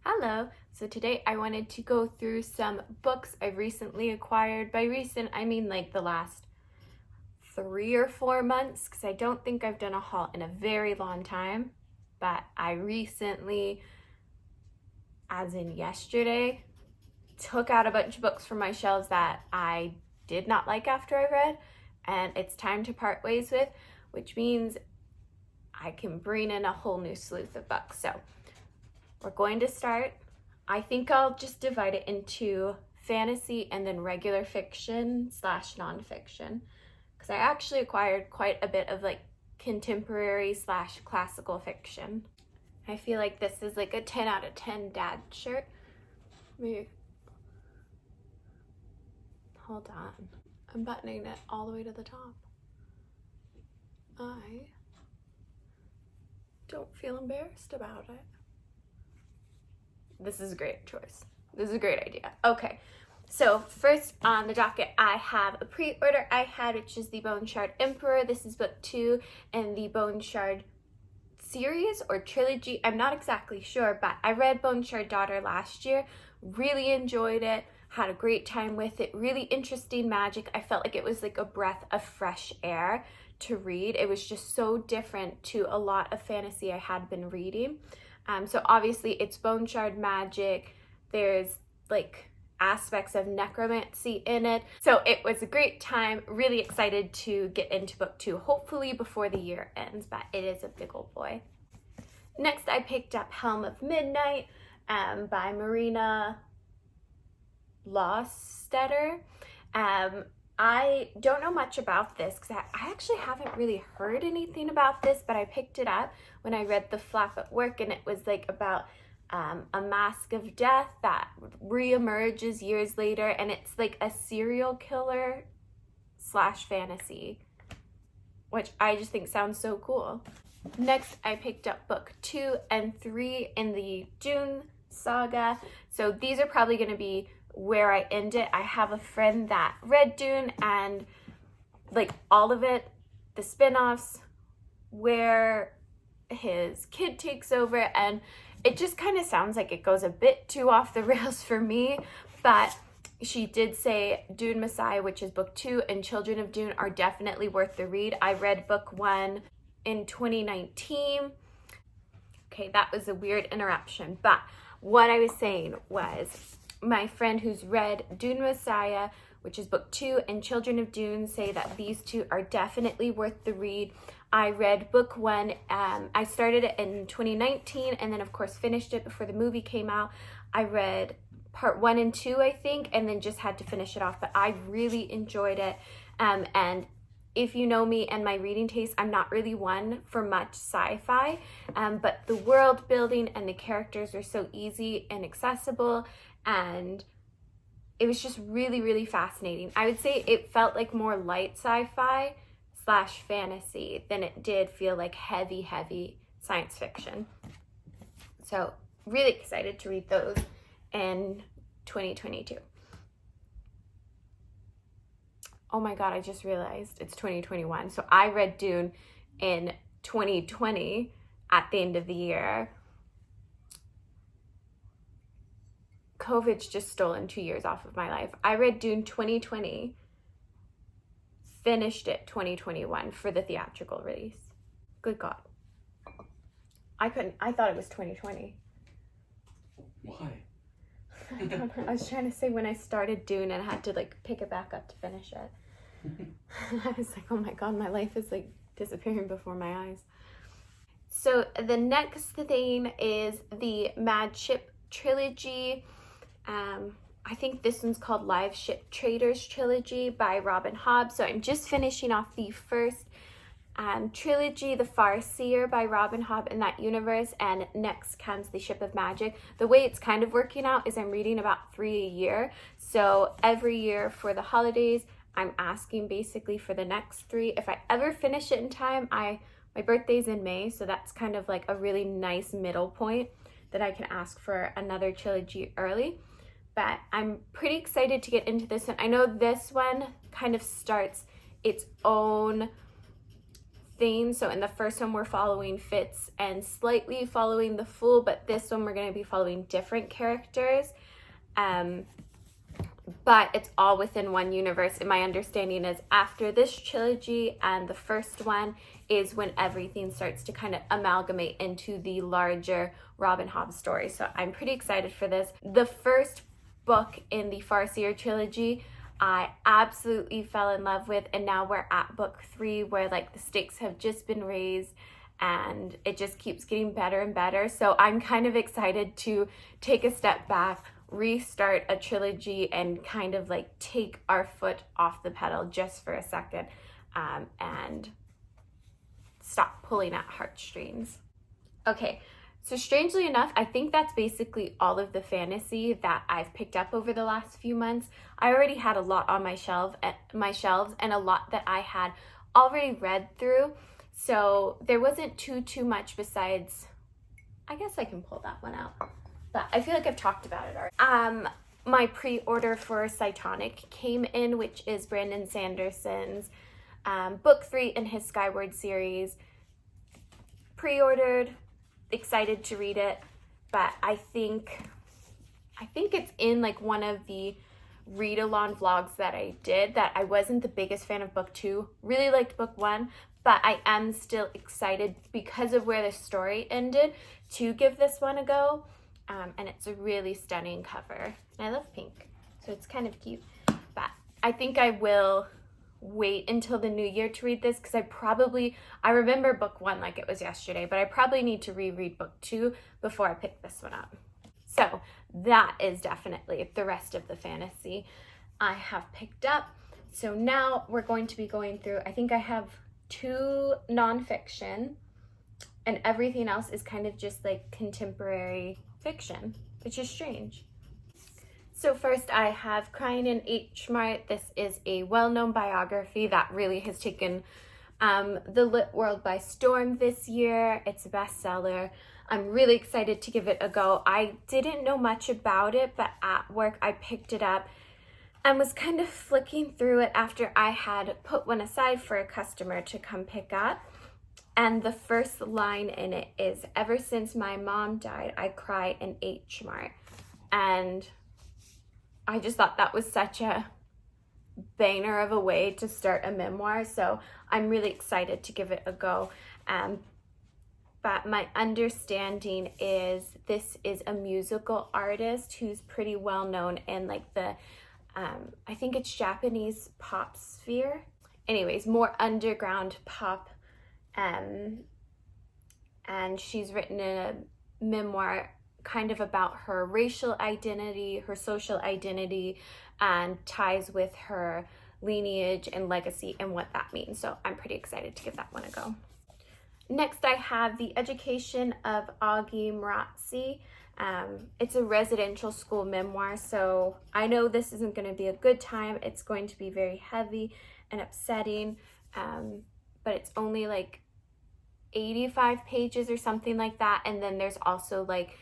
Hello! So today I wanted to go through some books I've recently acquired. By recent, I mean like the last 3 or 4 months, because I don't think I've done a haul in a very long time. But I recently, as in yesterday, took out a bunch of books from my shelves that I did not like after I read, and it's time to part ways with, which means I can bring in a whole new sleuth of books. So we're going to start. I think I'll just divide it into fantasy and then regular fiction slash nonfiction, because I actually acquired quite a bit of like contemporary slash classical fiction. I feel like this is like a 10 out of 10 dad shirt. Maybe. Hold on. I'm buttoning it all the way to the top. I don't feel embarrassed about it. This is a great choice. This is a great idea. Okay, so first on the docket, I have a pre-order I had, which is the Bone Shard Emperor. This is book 2 in the Bone Shard series or trilogy. I'm not exactly sure, but I read Bone Shard Daughter last year, really enjoyed it, had a great time with it, really interesting magic. I felt like it was like a breath of fresh air to read. It was just so different to a lot of fantasy I had been reading. So obviously it's bone shard magic. There's like aspects of necromancy in it. So it was a great time. Really excited to get into book 2, hopefully before the year ends, but it is a big old boy. Next, I picked up Helm of Midnight by Marina Lostetter. I don't know much about this because I actually haven't really heard anything about this, but I picked it up when I read The Flap at Work, and it was like about a mask of death that reemerges years later, and it's like a serial killer slash fantasy, which I just think sounds so cool. Next, I picked up book 2 and 3 in the Dune saga. So these are probably going to be where I end it. I have a friend that read Dune and like all of it, the spin-offs, where his kid takes over, and it just kind of sounds like it goes a bit too off the rails for me, but she did say Dune Messiah, which is book 2, and Children of Dune are definitely worth the read. I read book 1 in 2019. Okay, that was a weird interruption, but what I was saying was my friend who's read Dune Messiah, which is book 2, and Children of Dune say that these two are definitely worth the read. I read book 1. I started it in 2019 and then of course finished it before the movie came out. I read part 1 and 2, I think, and then just had to finish it off, but I really enjoyed it. And if you know me and my reading taste, I'm not really one for much sci-fi, but the world building and the characters are so easy and accessible, and it was just really, really fascinating. I would say it felt like more light sci-fi slash fantasy than it did feel like heavy science fiction. So really excited to read those in 2022. Oh my God, I just realized it's 2021. So I read Dune in 2020 at the end of the year. COVID's just stolen 2 years off of my life. I read Dune 2020, finished it 2021 for the theatrical release. Good God. I thought it was 2020. Why? I don't know. I was trying to say when I started Dune and I had to like pick it back up to finish it. I was like, oh my God, my life is like disappearing before my eyes. So the next thing is the Mad Ship trilogy. I think this one's called Live Ship Traders Trilogy by Robin Hobb. So I'm just finishing off the first trilogy, The Farseer by Robin Hobb in that universe, and next comes The Ship of Magic. The way it's kind of working out is I'm reading about 3 a year. So every year for the holidays, I'm asking basically for the next 3. If I ever finish it in time, my birthday's in May, so that's kind of like a really nice middle point that I can ask for another trilogy early. But I'm pretty excited to get into this one. I know this one kind of starts its own thing. So in the first one, we're following Fitz and slightly following the Fool, but this one we're going to be following different characters. But it's all within one universe. And my understanding is after this trilogy and the first one is when everything starts to kind of amalgamate into the larger Robin Hobb story. So I'm pretty excited for this. The first book in the Farseer trilogy, I absolutely fell in love with, and now we're at book 3 where like the stakes have just been raised and it just keeps getting better and better. So I'm kind of excited to take a step back, restart a trilogy, and kind of like take our foot off the pedal just for a second, and stop pulling at heartstrings. Okay, so strangely enough, I think that's basically all of the fantasy that I've picked up over the last few months. I already had a lot on my shelves and a lot that I had already read through. So there wasn't too much besides, I guess I can pull that one out, but I feel like I've talked about it already. My pre-order for Cytonic came in, which is Brandon Sanderson's book 3 in his Skyward series. Pre-ordered, excited to read it, but I think it's in like one of the read-along vlogs that I did that I wasn't the biggest fan of book 2. Really liked book 1, but I am still excited because of where the story ended to give this one a go. And it's a really stunning cover. And I love pink, so it's kind of cute. But I think I will wait until the new year to read this because I remember book 1 like it was yesterday, but I probably need to reread book 2 before I pick this one up. So that is definitely the rest of the fantasy I have picked up. So now we're going to be going through, I think I have 2 nonfiction and everything else is kind of just like contemporary fiction, which is strange. So first I have Crying in H Mart. This is a well-known biography that really has taken the lit world by storm this year. It's a bestseller. I'm really excited to give it a go. I didn't know much about it, but at work I picked it up and was kind of flicking through it after I had put one aside for a customer to come pick up. And the first line in it is, "Ever since my mom died, I cry in H Mart." And I just thought that was such a banger of a way to start a memoir. So I'm really excited to give it a go. But my understanding is this is a musical artist who's pretty well known in like the, I think it's Japanese pop sphere. Anyways, more underground pop. And she's written a memoir kind of about her racial identity, her social identity, and ties with her lineage and legacy and what that means. So I'm pretty excited to give that one a go. Next, I have The Education of Augie Marazzi. It's a residential school memoir, so I know this isn't going to be a good time. It's going to be very heavy and upsetting, but it's only like 85 pages or something like that. And then there's also like,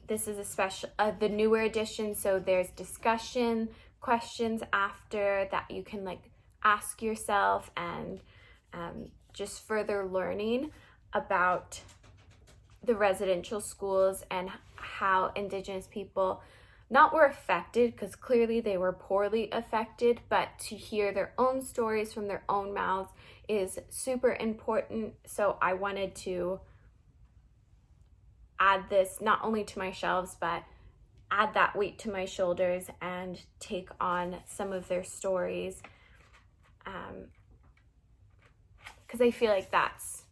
this is a special, the newer edition, so there's discussion questions after that you can like ask yourself, and just further learning about the residential schools and how Indigenous people not were affected, because clearly they were poorly affected, but to hear their own stories from their own mouths is super important. So I wanted to add this not only to my shelves, but add that weight to my shoulders and take on some of their stories, because I feel like that's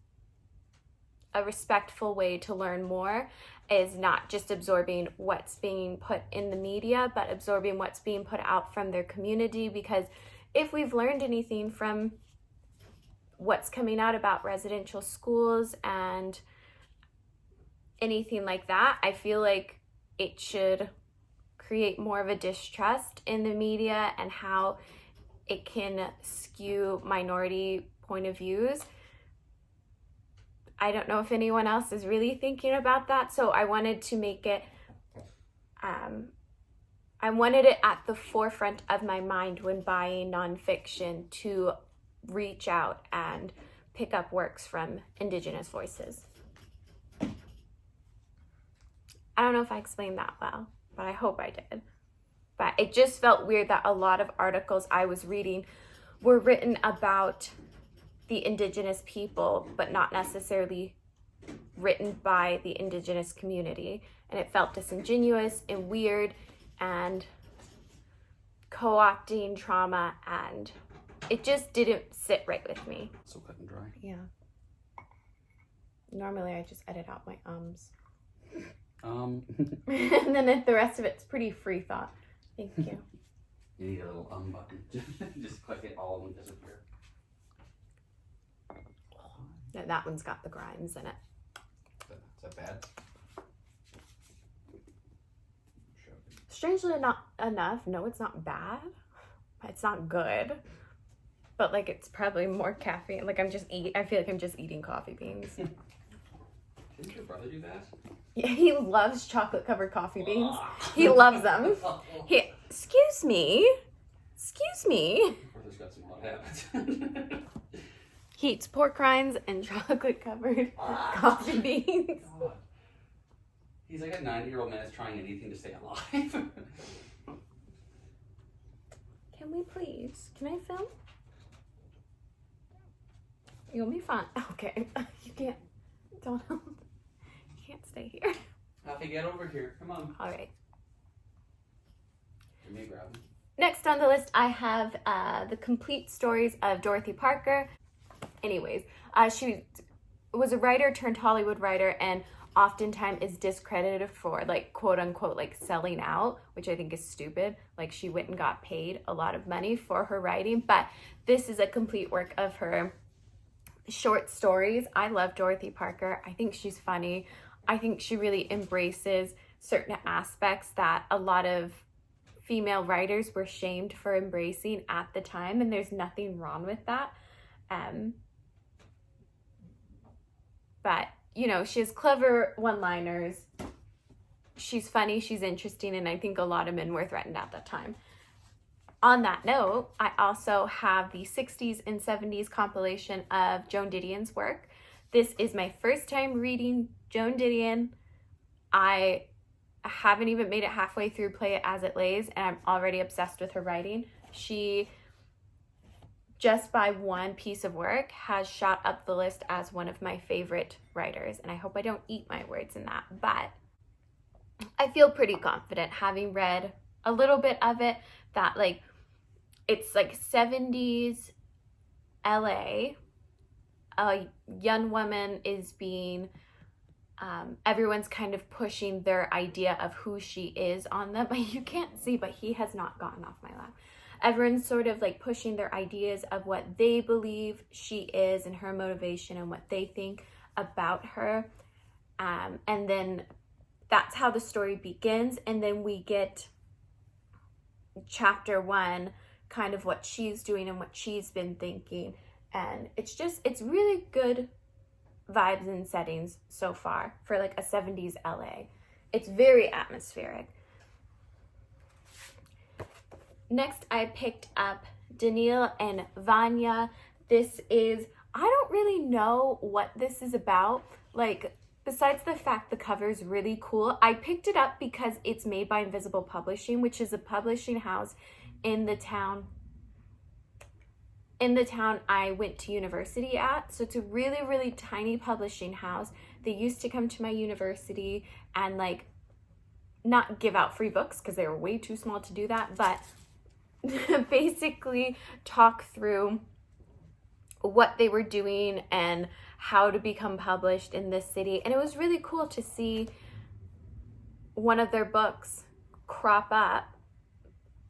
a respectful way to learn more, is not just absorbing what's being put in the media, but absorbing what's being put out from their community. Because if we've learned anything from what's coming out about residential schools and anything like that, I feel like it should create more of a distrust in the media and how it can skew minority point of views. I don't know if anyone else is really thinking about that, so I wanted to make it, I wanted it at the forefront of my mind when buying nonfiction, to reach out and pick up works from Indigenous voices. I don't know if I explained that well, but I hope I did. But it just felt weird that a lot of articles I was reading were written about the Indigenous people, but not necessarily written by the Indigenous community. And it felt disingenuous and weird and co-opting trauma, and it just didn't sit right with me. So cut and dry. Yeah. Normally I just edit out my ums. And then the rest of it's pretty free thought. Thank you. You need a little button. Just click it, all of them disappear. That one's got the grimes in it. Is that bad? Strangely not enough, no, it's not bad. It's not good. But like it's probably more caffeine. Like I feel like I'm just eating coffee beans. Didn't your brother do that? Yeah, he loves chocolate covered coffee beans. He loves them. Excuse me. Your brother's got some hot habits. He eats pork rinds and chocolate covered coffee beans. God. He's like a 90-year-old man that's trying anything to stay alive. Can we please? Can I film? You'll be fine. Okay. You can't. Don't. You can't stay here. Happy, get over here. Come on. All right. Give me a grab. Next on the list, I have the complete stories of Dorothy Parker. Anyways, she was a writer turned Hollywood writer, and oftentimes is discredited for like quote unquote like selling out, which I think is stupid. Like she went and got paid a lot of money for her writing, but this is a complete work of her short stories. I love Dorothy Parker. I think she's funny. I think she really embraces certain aspects that a lot of female writers were shamed for embracing at the time, and there's nothing wrong with that. But you know, she has clever one-liners. She's funny, she's interesting, and I think a lot of men were threatened at that time. On that note, I also have the 60s and 70s compilation of Joan Didion's work. This is my first time reading Joan Didion. I haven't even made it halfway through Play It As It Lays, and I'm already obsessed with her writing. She, just by one piece of work, has shot up the list as one of my favorite writers, and I hope I don't eat my words in that, but I feel pretty confident, having read a little bit of it, that like it's like 70s LA. A young woman is being everyone's kind of pushing their idea of who she is on them. You can't see, but he has not gotten off my lap. Everyone's sort of like pushing their ideas of what they believe she is and her motivation and what they think about her. And then that's how the story begins. And then we get chapter 1, kind of what she's doing and what she's been thinking. And it's really good vibes and settings so far for like a 70s LA. It's very atmospheric. Next, I picked up Daniil and Vanya. This is, I don't really know what this is about. Like, besides the fact the cover is really cool, I picked it up because it's made by Invisible Publishing, which is a publishing house in the town I went to university at. So it's a really, really tiny publishing house. They used to come to my university and like not give out free books because they were way too small to do that, but basically talk through what they were doing and how to become published in this city. And it was really cool to see one of their books crop up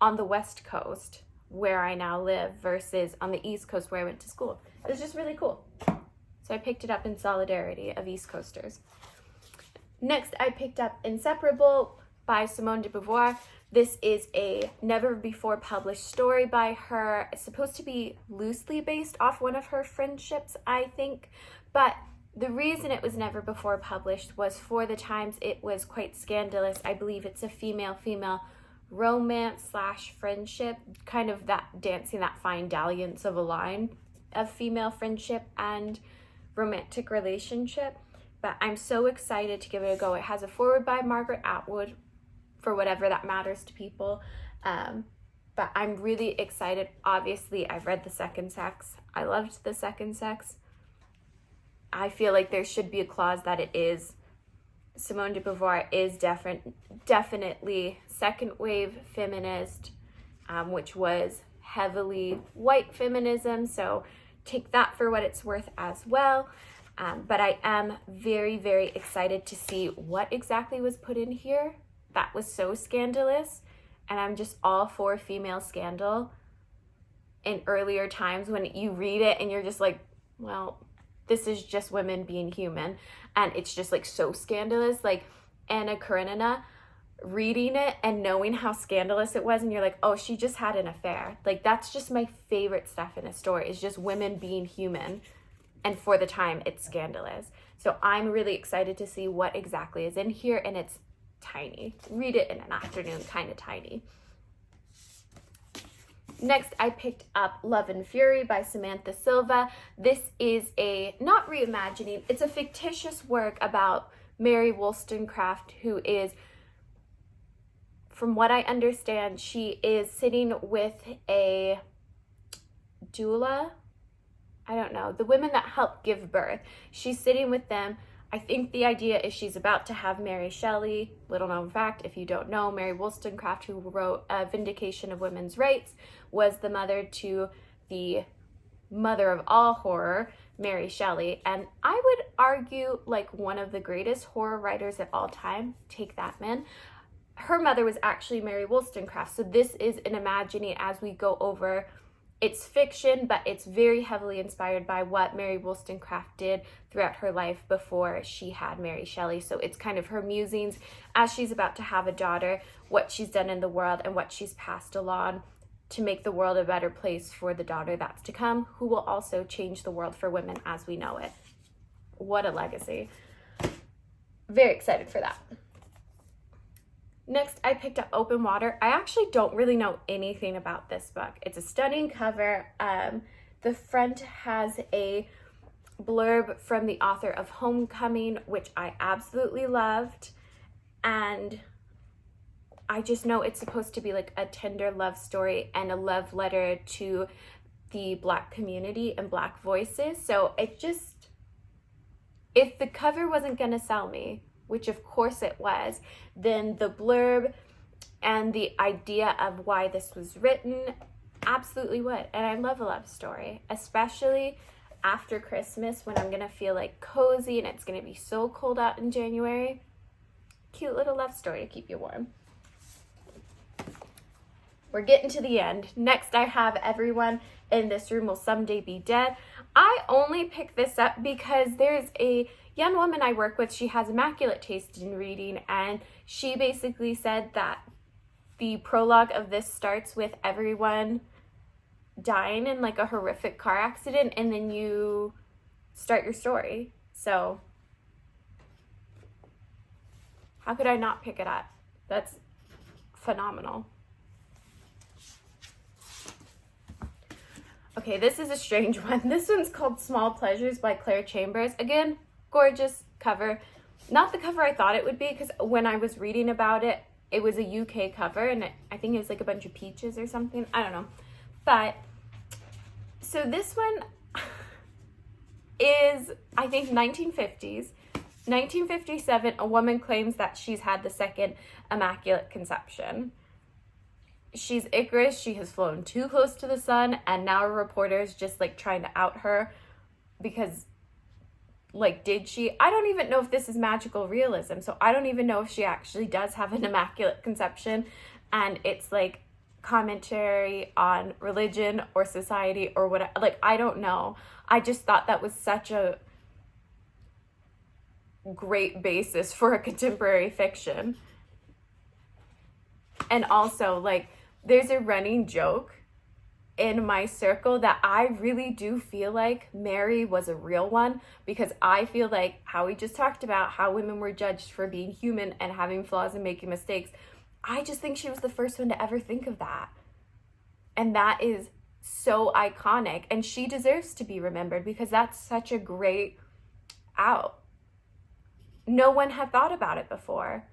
on the West Coast, where I now live, versus on the East Coast where I went to school. It was just really cool. So I picked it up in solidarity of East Coasters. Next, I picked up Inseparable by Simone de Beauvoir. This is a never before published story by her. It's supposed to be loosely based off one of her friendships, I think. But the reason it was never before published was for the times it was quite scandalous. I believe it's a female-female romance / friendship, kind of that dancing that fine dalliance of a line. of female friendship and romantic relationship. But I'm so excited to give it a go. It has a foreword by Margaret Atwood, for whatever that matters to people. But I'm really excited. Obviously, I've read The Second Sex. I loved The Second Sex. I feel like there should be a clause that it is, Simone de Beauvoir is definitely second wave feminist, which was heavily white feminism. So take that for what it's worth as well. But I am very, very excited to see what exactly was put in here. That was so scandalous. And I'm just all for female scandal in earlier times when you read it and you're just like, well, this is just women being human. And it's just like so scandalous. Like Anna Karenina, reading it and knowing how scandalous it was, and you're like, oh, she just had an affair. Like, that's just my favorite stuff in a story, is just women being human. And for the time, it's scandalous. So I'm really excited to see what exactly is in here, and it's tiny. Read it in an afternoon, kind of tiny. Next, I picked up Love and Fury by Samantha Silva. This is a, not reimagining, it's a fictitious work about Mary Wollstonecraft, who is, from what I understand, she is sitting with a doula. I don't know, the women that help give birth. She's sitting with them. I think the idea is she's about to have Mary Shelley. Little known fact, if you don't know, Mary Wollstonecraft, who wrote Vindication of Women's Rights, was the mother to the mother of all horror, Mary Shelley. And I would argue like one of the greatest horror writers of all time. Take that, man. Her mother was actually Mary Wollstonecraft. So this is an imagining as we go over. It's fiction, but it's very heavily inspired by what Mary Wollstonecraft did throughout her life before she had Mary Shelley. So it's kind of her musings as she's about to have a daughter, what she's done in the world, and what she's passed along to make the world a better place for the daughter that's to come, who will also change the world for women as we know it. What a legacy. Very excited for that. Next, I picked up Open Water. I actually don't really know anything about this book. It's a stunning cover. The front has a blurb from the author of Homecoming, which I absolutely loved. And I just know it's supposed to be like a tender love story and a love letter to the Black community and Black voices. So it just, if the cover wasn't gonna sell me, which of course it was, then the blurb and the idea of why this was written absolutely would. And I love a love story, especially after Christmas when I'm gonna feel like cozy and it's gonna be so cold out in January. Cute little love story to keep you warm. We're getting to the end. Next, I have Everyone in This Room Will Someday Be Dead. I only picked this up because there's a young woman I work with. She has immaculate taste in reading, and she basically said that the prologue of this starts with everyone dying in like a horrific car accident, and then you start your story. So how could I not pick it up? That's phenomenal. Okay, this is a strange one. This one's called Small Pleasures by Claire Chambers. Again, gorgeous cover. Not the cover I thought it would be, because when I was reading about it, it was a UK cover, and I think it was like a bunch of peaches or something. I don't know. But, so this one is, I think, 1950s. 1957, a woman claims that she's had the second immaculate conception. She's Icarus, she has flown too close to the sun, and now a reporter is just like trying to out her because, like, did she? I don't even know if this is magical realism, so I don't even know if she actually does have an immaculate conception, and it's like commentary on religion or society or what, like, I don't know. I just thought that was such a great basis for a contemporary fiction. And also, like, there's a running joke in my circle that I really do feel like Mary was a real one, because I feel like how we just talked about how women were judged for being human and having flaws and making mistakes. I just think she was the first one to ever think of that. And that is so iconic, and she deserves to be remembered because that's such a great out. No one had thought about it before.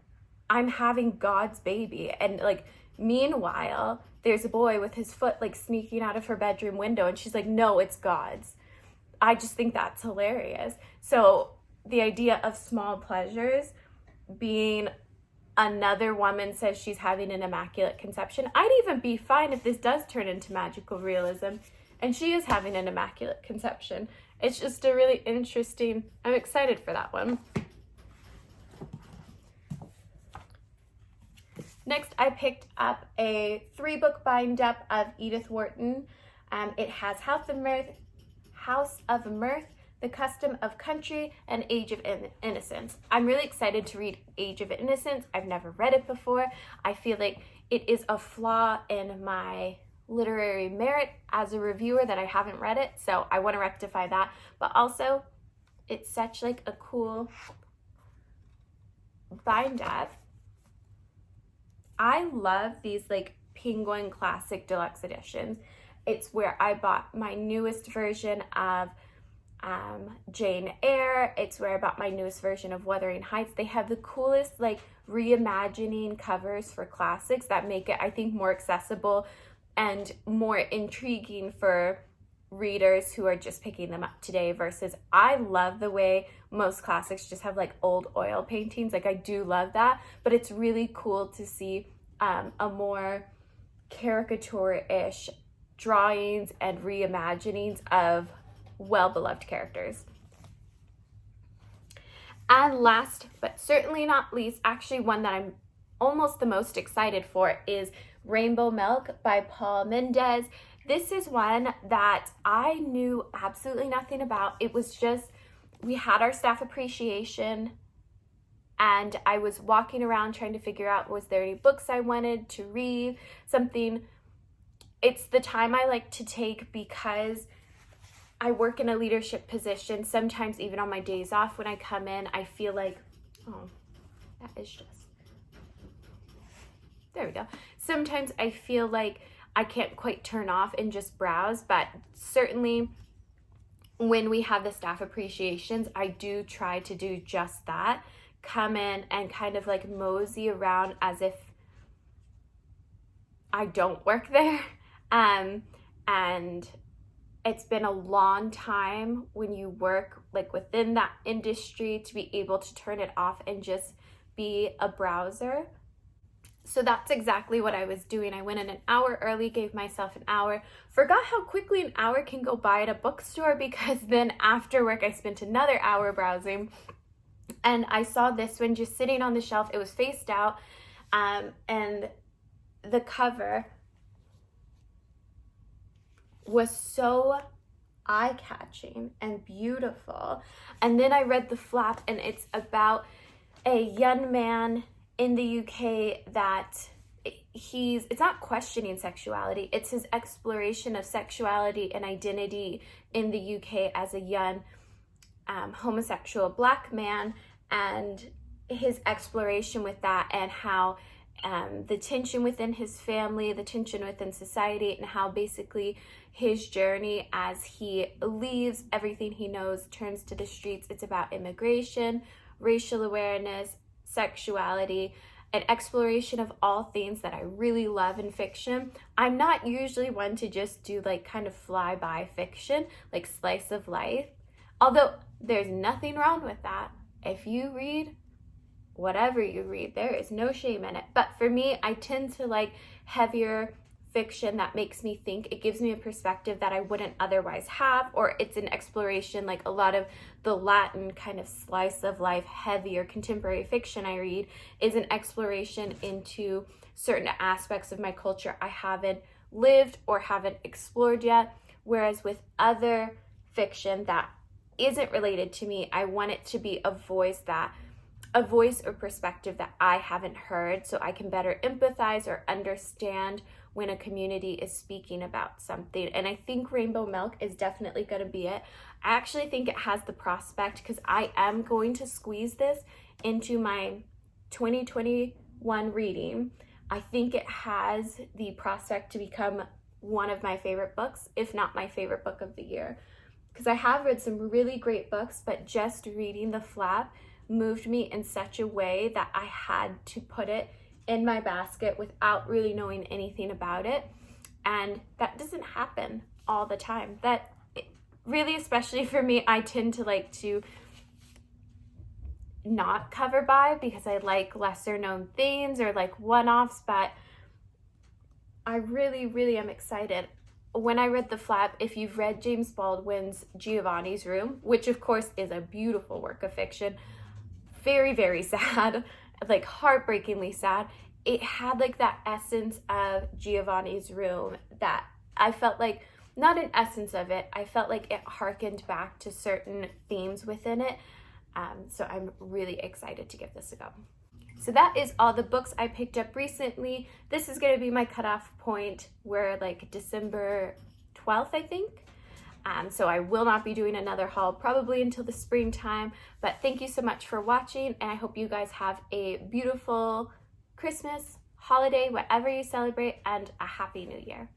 I'm having God's baby. And like, meanwhile, there's a boy with his foot like sneaking out of her bedroom window, and she's like, no, it's God's. I just think that's hilarious. So the idea of small pleasures being another woman says she's having an immaculate conception. I'd even be fine if this does turn into magical realism and she is having an immaculate conception. It's just a really interesting, I'm excited for that one. Next, I picked up a 3-book bind up of Edith Wharton. It has House of Mirth, The Custom of Country, and Age of Innocence. I'm really excited to read Age of Innocence. I've never read it before. I feel like it is a flaw in my literary merit as a reviewer that I haven't read it, so I want to rectify that. But also, it's such like a cool bind up. I love these like Penguin Classic Deluxe editions. It's where I bought my newest version of Jane Eyre. It's where I bought my newest version of Wuthering Heights. They have the coolest like reimagining covers for classics that make it, I think, more accessible and more intriguing for readers who are just picking them up today versus I love the way most classics just have like old oil paintings. Like I do love that, but it's really cool to see a more caricature-ish drawings and reimaginings of well-beloved characters. And last but certainly not least, actually one that I'm almost the most excited for is Rainbow Milk by Paul Mendez. This is one that I knew absolutely nothing about. It was just, we had our staff appreciation and I was walking around trying to figure out, was there any books I wanted to read, something. It's the time I like to take because I work in a leadership position. Sometimes even on my days off when I come in, I feel like, oh, that is just, there we go. Sometimes I feel like I can't quite turn off and just browse, but certainly when we have the staff appreciations, I do try to do just that. Come in and kind of like mosey around as if I don't work there. And it's been a long time when you work like within that industry to be able to turn it off and just be a browser. So that's exactly what I was doing. I went in an hour early, gave myself an hour, forgot how quickly an hour can go by at a bookstore because then after work I spent another hour browsing and I saw this one just sitting on the shelf. It was faced out and the cover was so eye-catching and beautiful. And then I read the flap and it's about a young man in the UK that it's not questioning sexuality, it's his exploration of sexuality and identity in the UK as a young homosexual Black man, and his exploration with that and how the tension within his family, the tension within society, and how basically his journey as he leaves everything he knows, turns to the streets. It's about immigration, racial awareness, sexuality, an exploration of all things that I really love in fiction. I'm not usually one to just do like kind of fly-by fiction, like slice of life, although there's nothing wrong with that. If you read whatever you read, there is no shame in it. But for me, I tend to like heavier fiction that makes me think. It gives me a perspective that I wouldn't otherwise have, or it's an exploration. Like a lot of the Latin kind of slice of life, heavier contemporary fiction I read is an exploration into certain aspects of my culture I haven't lived or haven't explored yet. Whereas with other fiction that isn't related to me, I want it to be a voice or perspective that I haven't heard, so I can better empathize or understand when a community is speaking about something. And I think Rainbow Milk is definitely going to be it. I actually think it has the prospect, because I am going to squeeze this into my 2021 reading. I think it has the prospect to become one of my favorite books, if not my favorite book of the year. Because I have read some really great books, but just reading The Flap moved me in such a way that I had to put it in my basket without really knowing anything about it. And that doesn't happen all the time. That really, especially for me, I tend to like to not cover buy because I like lesser known things or like one-offs, but I really am excited. When I read The Flap, if you've read James Baldwin's Giovanni's Room, which of course is a beautiful work of fiction, very sad, like heartbreakingly sad, it had like that essence of Giovanni's Room that I felt like, not an essence of it, I felt like it harkened back to certain themes within it. So I'm really excited to give this a go. So that is all the books I picked up recently. This is going to be my cutoff point. We're like December 12th, I think. So I will not be doing another haul probably until the springtime. But thank you so much for watching, and I hope you guys have a beautiful Christmas, holiday, whatever you celebrate, and a happy new year.